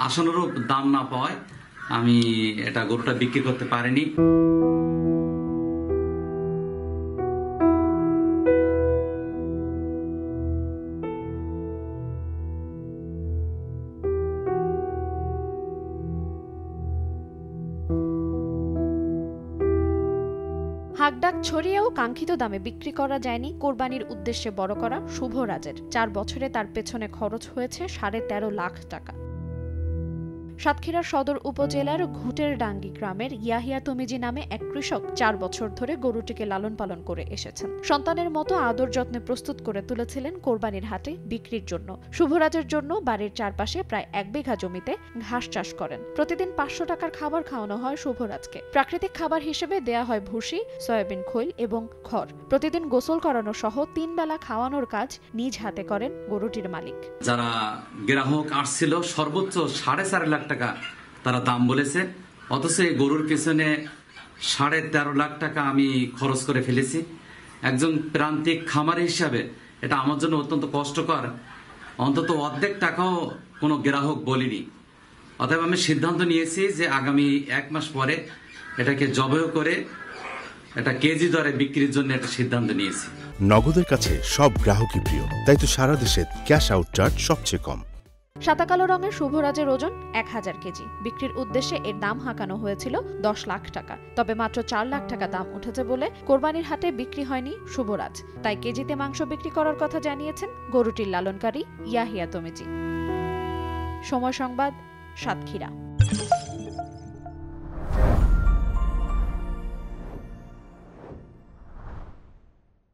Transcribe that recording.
আশানুরূপ দাম না পাওয়ায় আমি এটা গরুটা বিক্রি করতে পারিনি। হাকডাক ছড়িয়েও কাঙ্ক্ষিত দামে বিক্রি করা যায়নি কোরবানির উদ্দেশ্যে বড় করা শুভরাজের। 4 বছরে তার পেছনে খরচ হয়েছে 13.5 লাখ টাকা। সাতক্ষীরা সদর উপজেলার ঘুটেরডাঙ্গি গ্রামের ইয়াহিয়া তমিজি নামে এক কৃষক 4 বছর ধরে গরুটিকে লালন পালন করে এসেছেন। সন্তানের মতো আদর যত্নে প্রস্তুত করে তুলেছিলেন কোরবানির হাটে বিক্রির জন্য। শুভরাজের জন্য বাড়ির চারপাশে প্রায় 1 বিঘা জমিতে ঘাস চাষ করেন। প্রতিদিন 500 টাকার খাবার খাওয়ানো হয় শুভরাজকে। প্রাকৃতিক খাবার হিসেবে দেয়া হয় ভুসি, সয়াবিন খৈল এবং খড়। প্রতিদিন গোসল করানো সহ 3 বেলা খাওয়ানোর কাজ নিজ হাতে করেন গরুটির মালিক। যারা গ্রাহক আসছিল সর্বোচ্চ 4.5 লাখ টাকা তারা দাম বলেছে, অথচ এই গরুর পেছনে 13.5 লাখ টাকা আমি খরচ করে ফেলেছি। একজন প্রান্তিক খামারি হিসাবে এটা আমার জন্য অত্যন্ত কষ্টকর। অন্তত অর্ধেক টাকাও কোনো গ্রাহক বলিনি। অতএব আমি সিদ্ধান্ত নিয়েছি যে আগামী 1 মাস পরে এটাকে জবাই করে এটা কেজি দরে বিক্রির জন্য একটা সিদ্ধান্ত নিয়েছি। নগদের কাছে সব গ্রাহকই প্রিয়, তাই তো সারা দেশে ক্যাশ আউট চার্জ সবচেয়ে কম। সাদা কালো রঙের শুভরাজের ওজন 1000 কেজি। বিক্রির উদ্দেশ্যে এর দাম হাঁকানো হয়েছিল 10 লাখ টাকা। তবে মাত্র 4 লাখ টাকা দাম উঠেছে বলে কোরবানির হাটে বিক্রি হয়নি শুভরাজ। তাই কেজিতে মাংস বিক্রি করার কথা জানিয়েছেন গরুটির লালনকারী ইয়াহিয়া তমিজি। সময় সংবাদ, সাতক্ষীরা।